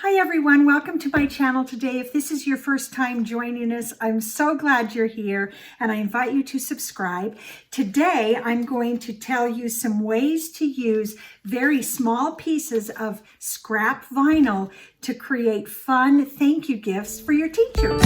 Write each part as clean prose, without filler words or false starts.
Hi everyone, welcome to my channel today. If this is your first time joining us, I'm so glad you're here and I invite you to subscribe. Today I'm going to tell you some ways to use very small pieces of scrap vinyl to create fun thank you gifts for your teachers.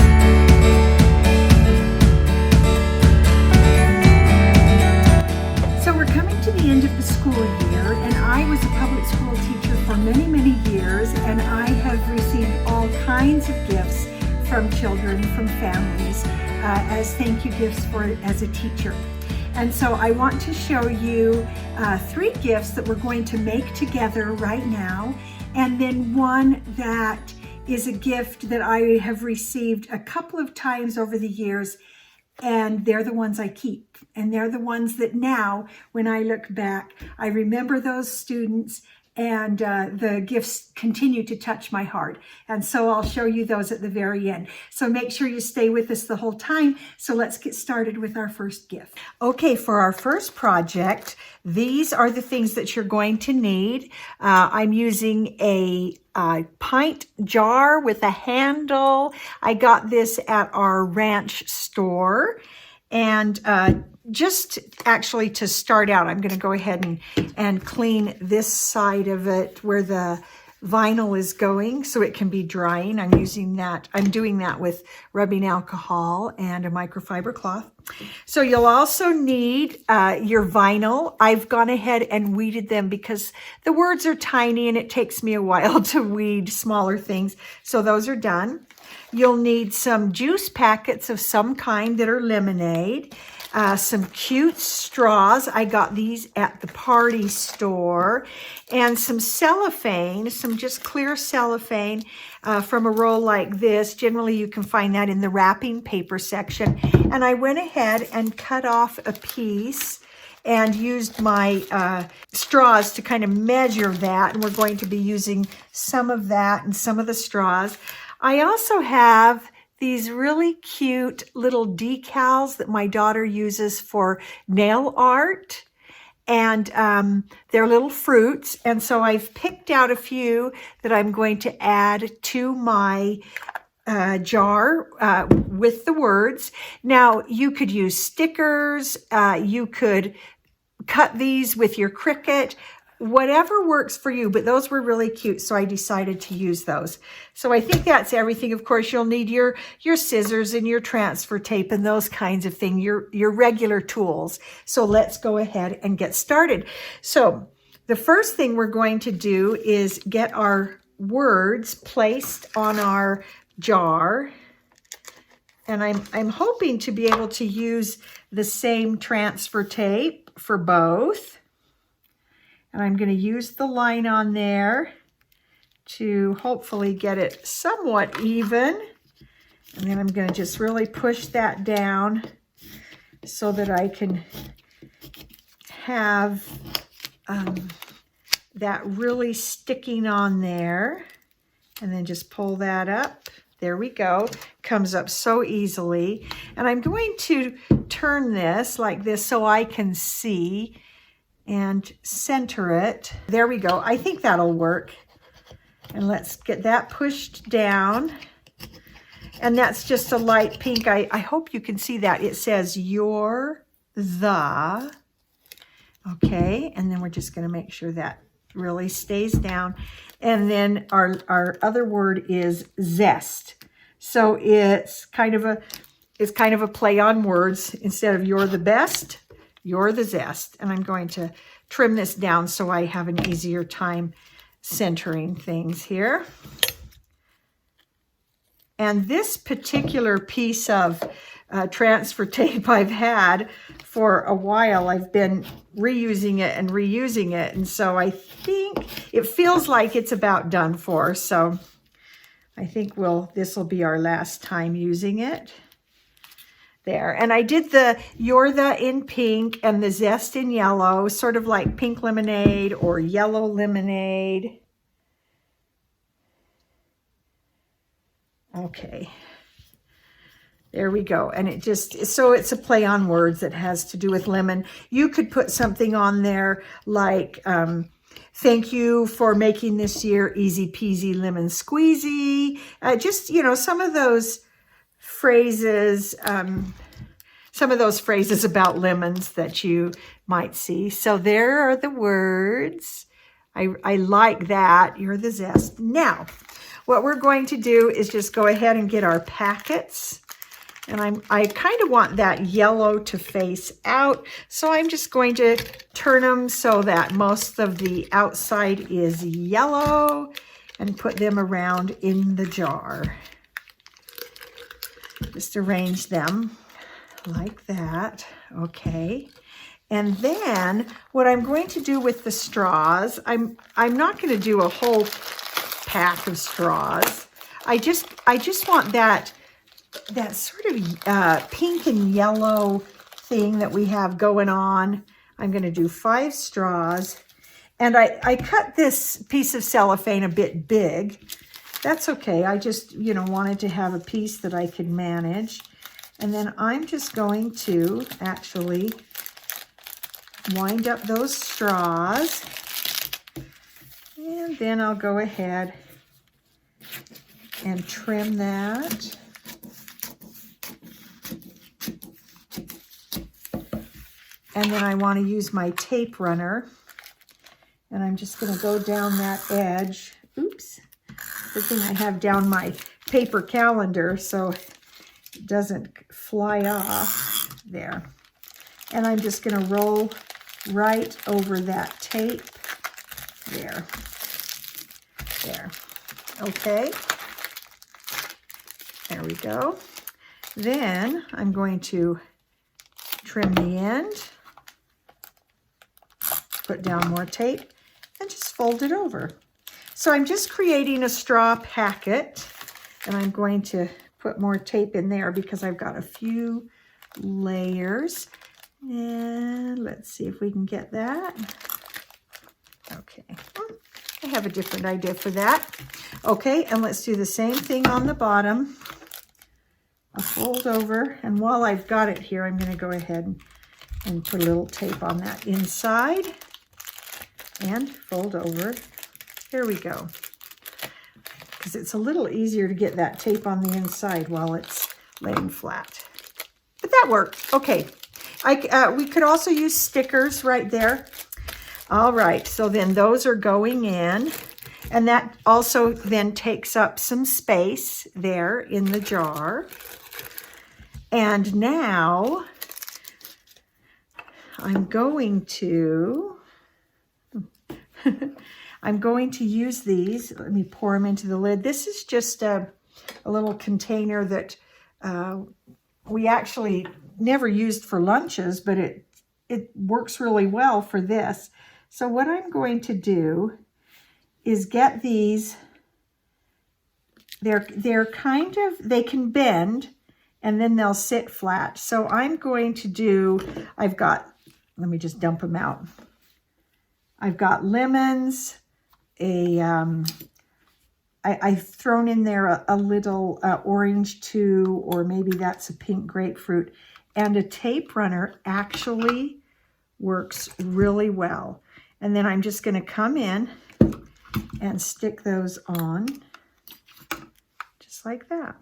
So we're coming to the end of the school year, and I was a public school teacher for many years, and I have received all kinds of gifts from children, from families, as thank you gifts as a teacher. And so I want to show you 3 gifts that we're going to make together right now, and then one that is a gift that I have received a couple of times over the years, and they're the ones I keep. And they're the ones that now, when I look back, I remember those students, and the gifts continue to touch my heart. And so I'll show you those at the very end. So make sure you stay with us the whole time. So let's get started with our first gift. Okay, for our first project, these are the things that you're going to need. I'm using a pint jar with a handle. I got this at our ranch store. And just actually to start out, I'm going to go ahead and clean this side of it where the vinyl is going so it can be drying. I'm doing that with rubbing alcohol and a microfiber cloth. So you'll also need your vinyl. I've gone ahead and weeded them because the words are tiny and it takes me a while to weed smaller things. So those are done. You'll need some juice packets of some kind that are lemonade, some cute straws. I got these at the party store, and some cellophane, some just clear cellophane from a roll like this. Generally, you can find that in the wrapping paper section. And I went ahead and cut off a piece and used my straws to kind of measure that. And we're going to be using some of that and some of the straws. I also have these really cute little decals that my daughter uses for nail art, and they're little fruits. And so I've picked out a few that I'm going to add to my jar with the words. Now, you could use stickers, you could cut these with your Cricut, whatever works for you, but those were really cute, so I decided to use those. So I think that's everything. Of course, you'll need your scissors and your transfer tape and those kinds of things, your regular tools. So let's go ahead and get started. So the first thing we're going to do is get our words placed on our jar. And I'm hoping to be able to use the same transfer tape for both. And I'm going to use the line on there to hopefully get it somewhat even. And then I'm going to just really push that down so that I can have that really sticking on there. And then just pull that up. There we go. Comes up so easily. And I'm going to turn this like this so I can see and center it. There we go. I think that'll work. And let's get that pushed down. And that's just a light pink. I hope you can see that. It says you're the. Okay, and then we're just going to make sure that really stays down. And then our other word is zest. So it's kind of a play on words. Instead of you're the best, you're the zest. And I'm going to trim this down so I have an easier time centering things here. And this particular piece of transfer tape I've had for a while. I've been reusing it and reusing it. And so I think it feels like it's about done for. So I think this will be our last time using it. There. And I did the you're the in pink and the zest in yellow, sort of like pink lemonade or yellow lemonade. Okay. There we go. And it just, so it's a play on words that has to do with lemon. You could put something on there like Thank you for making this year easy peasy lemon squeezy. Just, you know, some of those phrases about lemons that you might see. So there are the words. I like that. You're the zest. Now, what we're going to do is just go ahead and get our packets. And I kind of want that yellow to face out. So I'm just going to turn them so that most of the outside is yellow and put them around in the jar. Just arrange them like that. Okay. And then what I'm going to do with the straws, I'm not going to do a whole pack of straws. I just want that sort of pink and yellow thing that we have going on. I'm going to do 5 straws. And I cut this piece of cellophane a bit big. That's okay. I just, you know, wanted to have a piece that I could manage. And then I'm just going to actually wind up those straws. And then I'll go ahead and trim that. And then I want to use my tape runner. And I'm just going to go down that edge. Oops. Good thing I have down my paper calendar so it doesn't fly off there. And I'm just going to roll right over that tape. There. There. Okay. There we go. Then I'm going to trim the end. Put down more tape and just fold it over. So I'm just creating a straw packet, and I'm going to put more tape in there because I've got a few layers. And let's see if we can get that. Okay, I have a different idea for that. Okay, and let's do the same thing on the bottom. I'll fold over, and while I've got it here, I'm going to go ahead and put a little tape on that inside. And fold over. Here we go. Because it's a little easier to get that tape on the inside while it's laying flat. But that worked. Okay. We could also use stickers right there. All right. So then those are going in. And that also then takes up some space there in the jar. And now I'm going to use these. Let me pour them into the lid. This is just a little container that we actually never used for lunches, but it works really well for this. So what I'm going to do is get these. They're kind of, they can bend and then they'll sit flat. So I'm going to do, let me just dump them out. I've got lemons, I've thrown in there a little orange too, or maybe that's a pink grapefruit. And a tape runner actually works really well. And then I'm just going to come in and stick those on, just like that.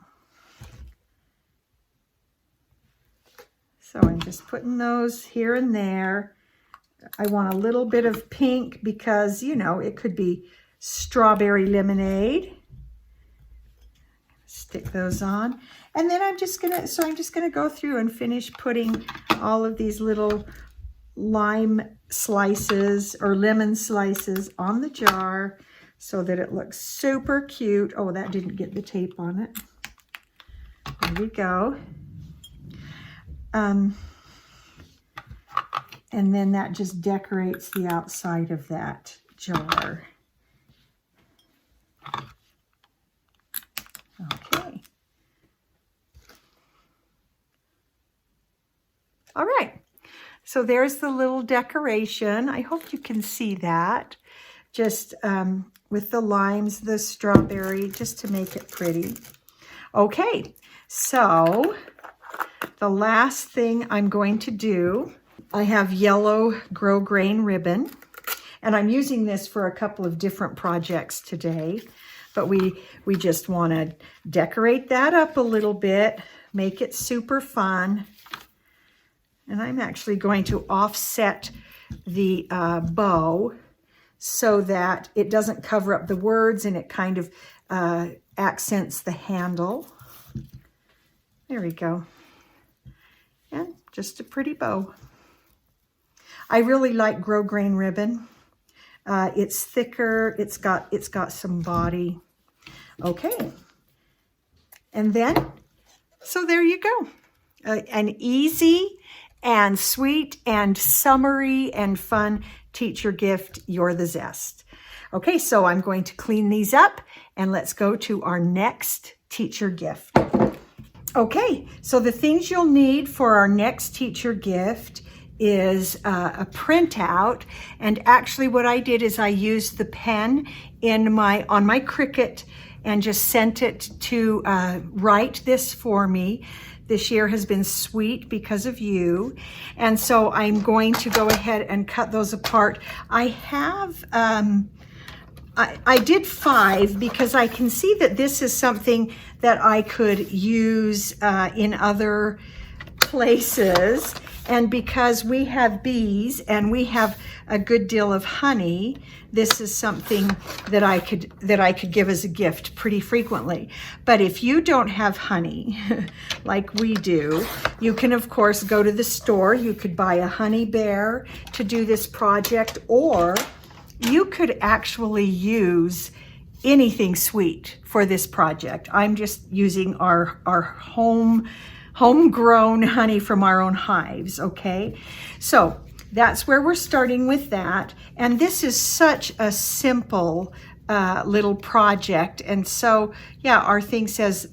So I'm just putting those here and there. I want a little bit of pink because, you know, it could be strawberry lemonade. Stick those on. And then I'm just gonna go through and finish putting all of these little lime slices or lemon slices on the jar so that it looks super cute. Oh, that didn't get the tape on it. There we go. And then that just decorates the outside of that jar. Okay. All right. So there's the little decoration. I hope you can see that. Just with the limes, the strawberry, just to make it pretty. Okay. So the last thing I'm going to do, I have yellow grosgrain ribbon, And I'm using this for a couple of different projects today. But we just want to decorate that up a little bit, make it super fun. And I'm actually going to offset the bow so that it doesn't cover up the words and it kind of accents the handle. There we go. And just a pretty bow. I really like grosgrain ribbon. It's thicker, it's got some body. Okay. And then, so there you go. An easy and sweet and summery and fun teacher gift, You're the Zest. Okay, so I'm going to clean these up and let's go to our next teacher gift. Okay, so the things you'll need for our next teacher gift is a printout. And actually what I did is I used the pen on my Cricut and just sent it to write this for me. This year has been sweet because of you. And so I'm going to go ahead and cut those apart. I have, I did 5 because I can see that this is something that I could use in other places. And because we have bees and we have a good deal of honey, this is something that I could give as a gift pretty frequently. But if you don't have honey, like we do, you can of course go to the store. You could buy a honey bear to do this project, or you could actually use anything sweet for this project. I'm just using our homegrown honey from our own hives, okay? So that's where we're starting with that. And this is such a simple little project. And so, yeah, our thing says,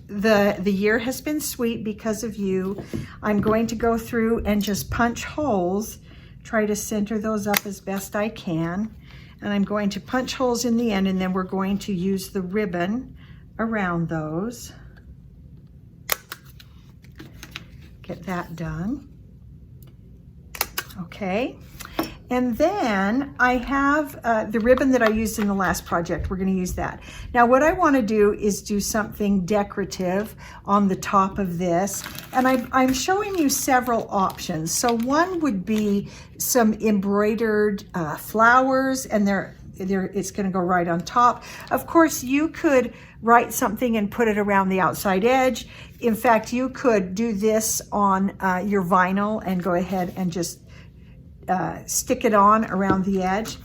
the year has been sweet because of you. I'm going to go through and just punch holes, try to center those up as best I can. And I'm going to punch holes in the end, and then we're going to use the ribbon around those. Get that done. Okay, and then I have the ribbon that I used in the last project. We're going to use that. Now what I want to do is do something decorative on the top of this, and I'm showing you several options. So one would be some embroidered flowers, and it's going to go right on top. Of course, you could write something and put it around the outside edge. In fact, you could do this on your vinyl and go ahead and just stick it on around the edge.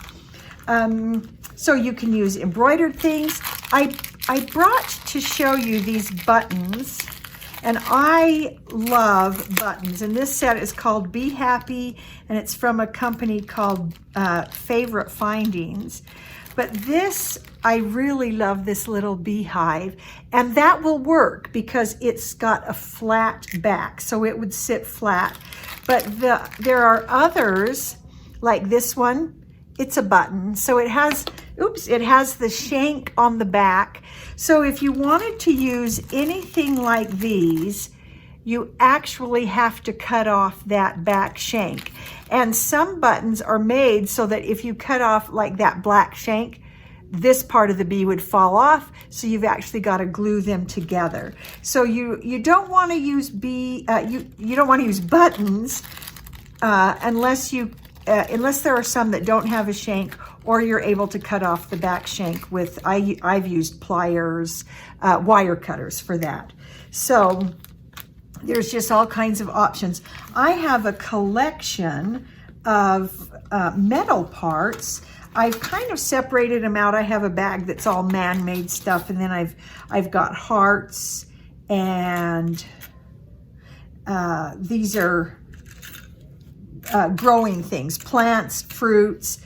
So you can use embroidered things. I brought to show you these buttons, and I love buttons. And this set is called Be Happy, and it's from a company called Favorite Findings. But this, I really love this little beehive, and that will work because it's got a flat back, so it would sit flat. But there are others, like this one, it's a button. So it has the shank on the back. So if you wanted to use anything like these, you actually have to cut off that back shank. And some buttons are made so that if you cut off like that black shank, this part of the bee would fall off, so you've actually got to glue them together. So you don't want to use you don't want to use buttons unless there are some that don't have a shank, or you're able to cut off the back shank with I've used pliers, wire cutters for that. So there's just all kinds of options. I have a collection of metal parts. I've kind of separated them out. I have a bag that's all man-made stuff, and then I've got hearts, and these are growing things, plants, fruits,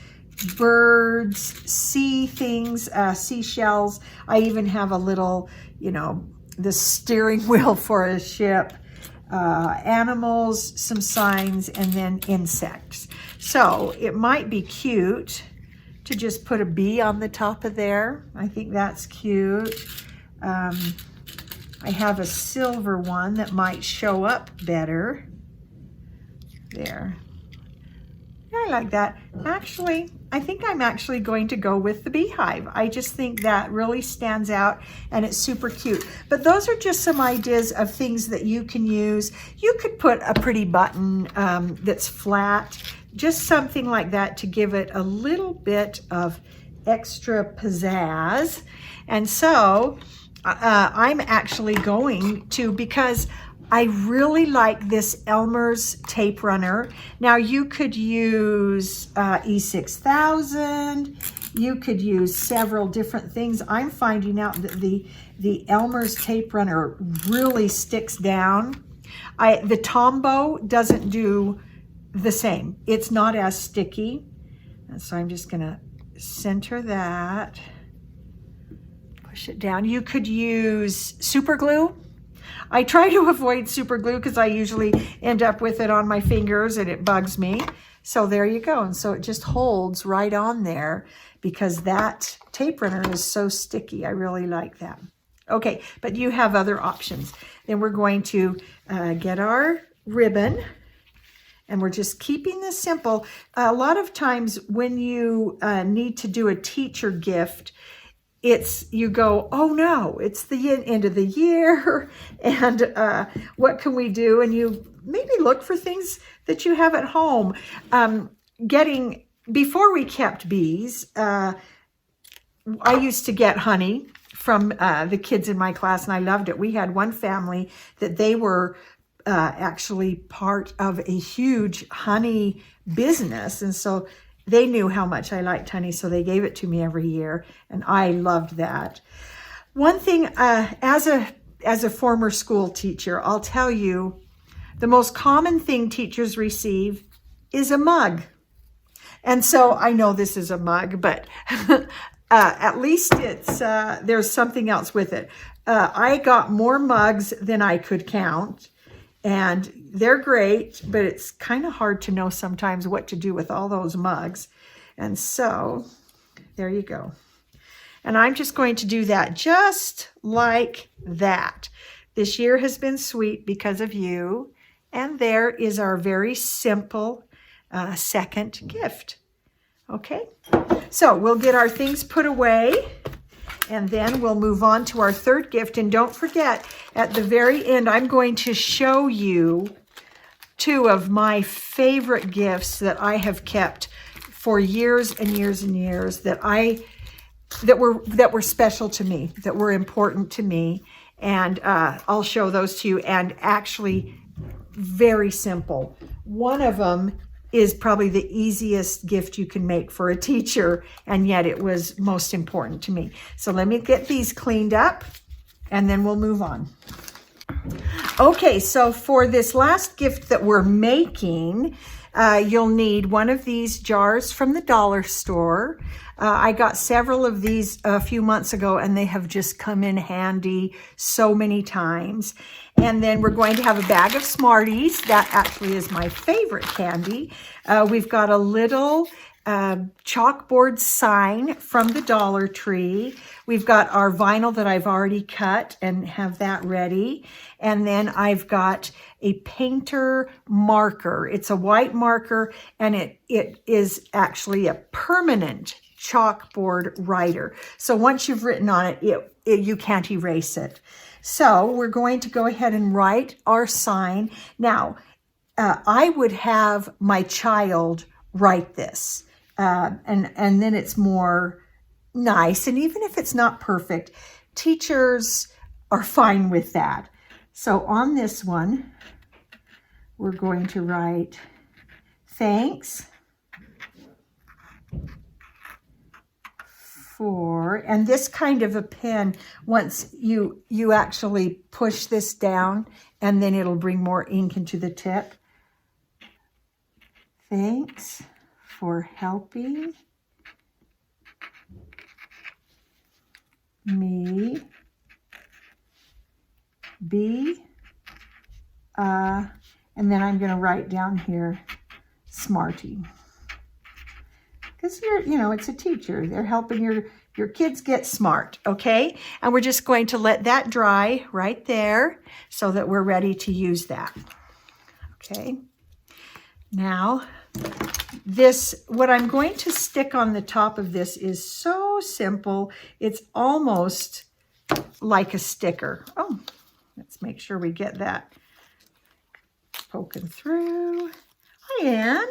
birds, sea things, seashells. I even have a little, the steering wheel for a ship, animals, some signs, and then insects. So it might be cute to just put a bee on the top of there. I think that's cute. I have a silver one that might show up better. There. I like that. Actually, I think I'm actually going to go with the beehive. I just think that really stands out and it's super cute. But those are just some ideas of things that you can use. You could put a pretty button that's flat, just something like that to give it a little bit of extra pizzazz. And so I'm actually going to, because I really like this Elmer's tape runner. Now you could use E6000, you could use several different things. I'm finding out that the Elmer's tape runner really sticks down. The Tombow doesn't do the same. It's not as sticky. And so I'm just gonna center that, push it down. You could use super glue. I try to avoid super glue because I usually end up with it on my fingers and it bugs me. So there you go. And so it just holds right on there because that tape runner is so sticky. I really like that. Okay, but you have other options. Then we're going to get our ribbon. And we're just keeping this simple. A lot of times when you need to do a teacher gift, you go, oh no, it's the end of the year, and what can we do? And you maybe look for things that you have at home. Before we kept bees, I used to get honey from the kids in my class, and I loved it. We had one family that they were actually part of a huge honey business, and so they knew how much I liked honey, so they gave it to me every year, and I loved that. One thing, as a former school teacher, I'll tell you, the most common thing teachers receive is a mug. And so I know this is a mug, but at least there's something else with it. I got more mugs than I could count. And they're great, but it's kind of hard to know sometimes what to do with all those mugs. And so there you go. And I'm just going to do that just like that. This year has been sweet because of you. And there is our very simple second gift. Okay, so we'll get our things put away. And then we'll move on to our third gift. And don't forget, at the very end, I'm going to show you two of my favorite gifts that I have kept for years and years and years that were special to me, that were important to me. And I'll show those to you. And actually, very simple. One of them is probably the easiest gift you can make for a teacher, and yet it was most important to me. So let me get these cleaned up, and then we'll move on. Okay, so for this last gift that we're making, you'll need one of these jars from the dollar store. I got several of these a few months ago, and they have just come in handy so many times. And then we're going to have a bag of Smarties. That actually is my favorite candy. We've got a little chalkboard sign from the Dollar Tree. We've got our vinyl that I've already cut and have that ready. And then I've got a painter marker. It's a white marker, and it is actually a permanent chalkboard writer. So once you've written on it, you can't erase it. So we're going to go ahead and write our sign. Now, I would have my child write this, and then it's more nice. And even if it's not perfect, teachers are fine with that. So on this one, we're going to write, thanks for, and this kind of a pen, once you actually push this down, and then it'll bring more ink into the tip. Thanks for helping me be, and then I'm going to write down here, Smartie. Because it's a teacher. They're helping your kids get smart, okay? And we're just going to let that dry right there so that we're ready to use that. Okay. Now, what I'm going to stick on the top of this is so simple. It's almost like a sticker. Oh, let's make sure we get that poking through. Hi, Anne.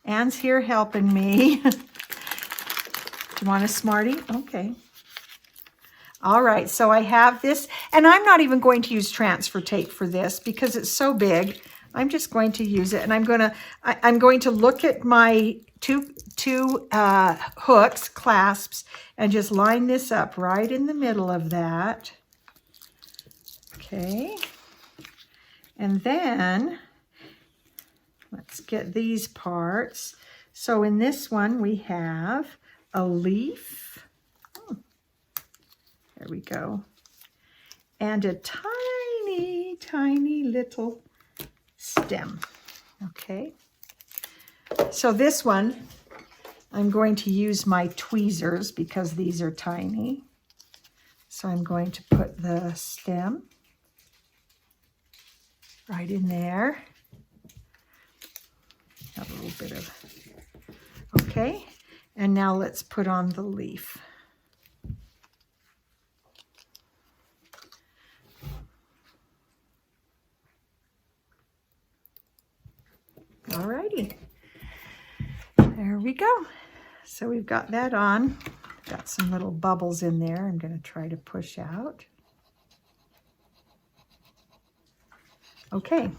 Anne's here helping me. Do you want a Smartie? Okay. All right, so I have this, and I'm not even going to use transfer tape for this because it's so big. I'm just going to use it, and I'm going to look at my two hooks, clasps, and just line this up right in the middle of that. Okay, and then let's get these parts. So in this one, we have a leaf. There we go. And a tiny, tiny little stem. Okay. So this one, I'm going to use my tweezers because these are tiny. So I'm going to put the stem right in there. Have a little bit of, okay. And now let's put on the leaf. Alrighty, there we go. So we've got that on. Got some little bubbles in there. I'm going to try to push out. Okay,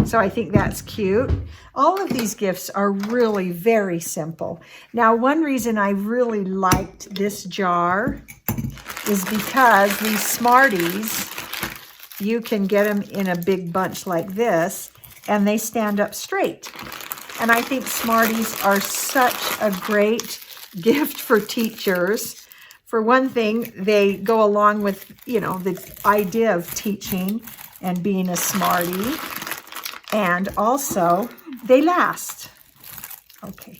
so I think that's cute. All of these gifts are really very simple. Now, one reason I really liked this jar is because these Smarties, you can get them in a big bunch like this, and they stand up straight. And I think Smarties are such a great gift for teachers. For one thing, they go along with, you know, the idea of teaching and being a Smartie. And also, they last. Okay.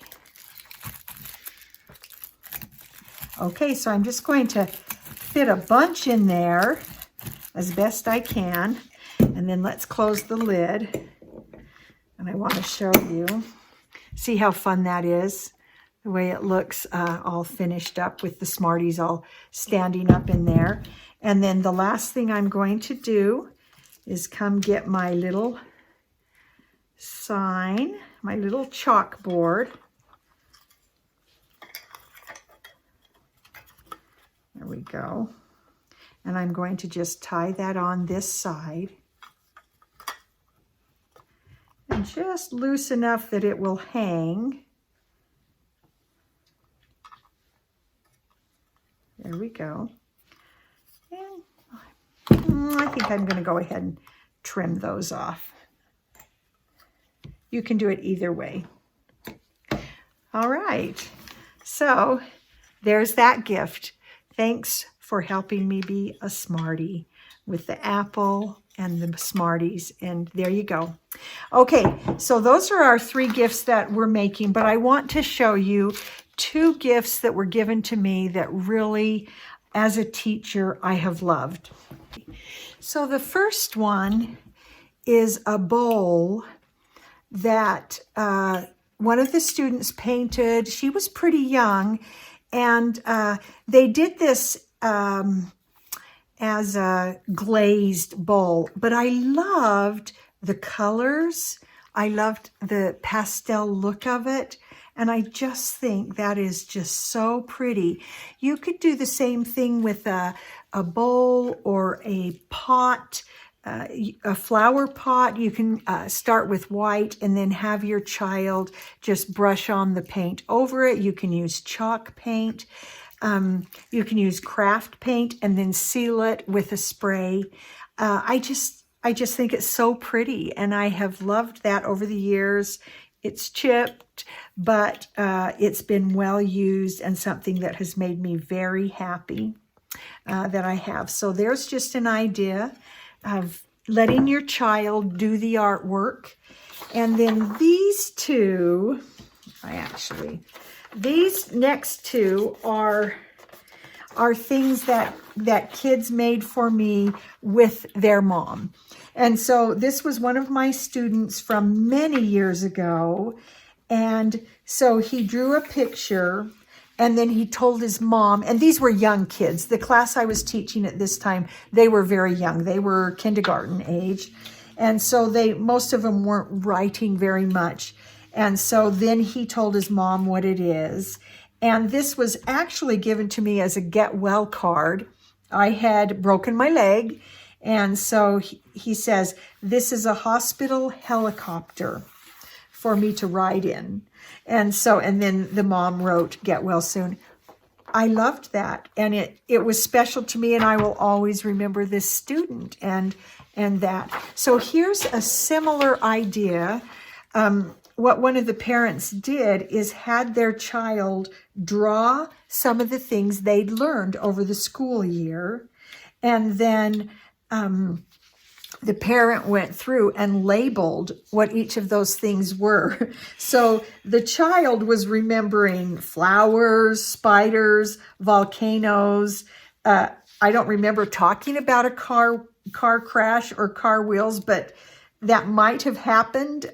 Okay, so I'm just going to fit a bunch in there as best I can. And then let's close the lid. And I want to show you, see how fun that is, the way it looks all finished up with the Smarties all standing up in there. And then the last thing I'm going to do is come get my little sign, my little chalkboard. There we go. And I'm going to just tie that on this side. And just loose enough that it will hang. There we go. And I think I'm going to go ahead and trim those off. You can do it either way. All right. So there's that gift. Thanks for helping me be a Smartie with the apple and the Smarties, and there you go. Okay, so those are our 3 gifts that we're making, but I want to show you 2 gifts that were given to me that really, as a teacher, I have loved. So the first one is a bowl that one of the students painted. She was pretty young, and they did this as a glazed bowl, but I loved the colors. I loved the pastel look of it, and I just think that is just so pretty. You could do the same thing with a bowl or a pot, a flower pot. You can start with white and then have your child just brush on the paint over it. You can use chalk paint. You can use craft paint and then seal it with a spray. I just think it's so pretty, and I have loved that over the years. It's chipped, but it's been well used and something that has made me very happy that I have. So there's just an idea of letting your child do the artwork. And then these 2, these next 2 are, are things that kids made for me with their mom. And so this was one of my students from many years ago. And so he drew a picture, and then he told his mom, and these were young kids. The class I was teaching at this time, they were very young. They were kindergarten age. And so most of them weren't writing very much. And so then he told his mom what it is. And this was actually given to me as a get well card. I had broken my leg. And so he says, this is a hospital helicopter for me to ride in. And then the mom wrote, get well soon. I loved that. And it was special to me, and I will always remember this student and that. So here's a similar idea. What one of the parents did is had their child draw some of the things they'd learned over the school year. And then the parent went through and labeled what each of those things were. So the child was remembering flowers, spiders, volcanoes. I don't remember talking about a car crash or car wheels, but that might have happened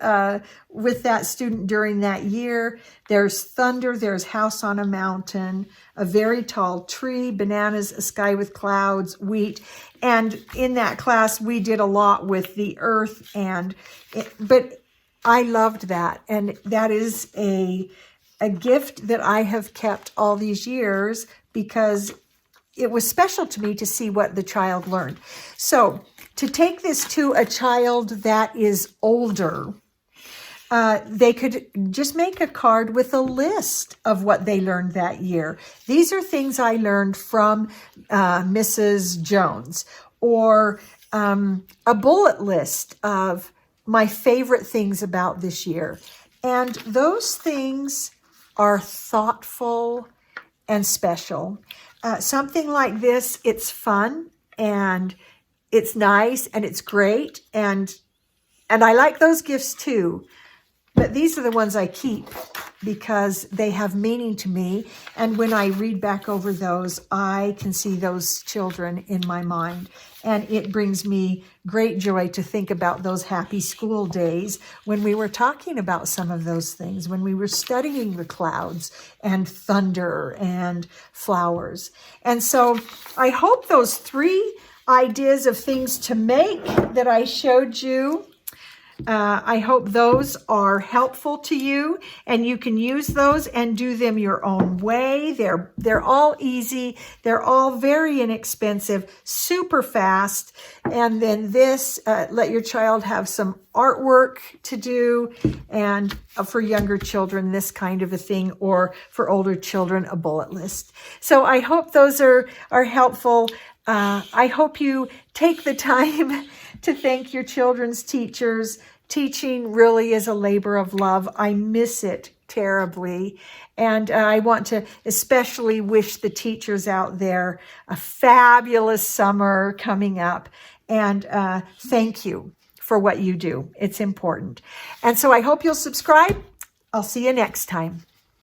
with that student during that year. There's thunder, there's house on a mountain, a very tall tree, bananas, a sky with clouds, wheat. And in that class, we did a lot with the earth, but I loved that. And that is a gift that I have kept all these years because it was special to me to see what the child learned. So to take this to a child that is older, they could just make a card with a list of what they learned that year. These are things I learned from Mrs. Jones, or a bullet list of my favorite things about this year. And those things are thoughtful and special. Something like this, it's fun and it's nice and it's great. And I like those gifts too. But these are the ones I keep because they have meaning to me. And when I read back over those, I can see those children in my mind. And it brings me great joy to think about those happy school days when we were talking about some of those things, when we were studying the clouds and thunder and flowers. And so I hope those 3 ideas of things to make that I showed you, I hope those are helpful to you and you can use those and do them your own way. They're all easy. They're all very inexpensive, super fast. And then this, let your child have some artwork to do, and for younger children, this kind of a thing, or for older children, a bullet list. So I hope those are helpful. I hope you take the time to thank your children's teachers. Teaching really is a labor of love. I miss it terribly. And I want to especially wish the teachers out there a fabulous summer coming up. And thank you for what you do. It's important. And so I hope you'll subscribe. I'll see you next time.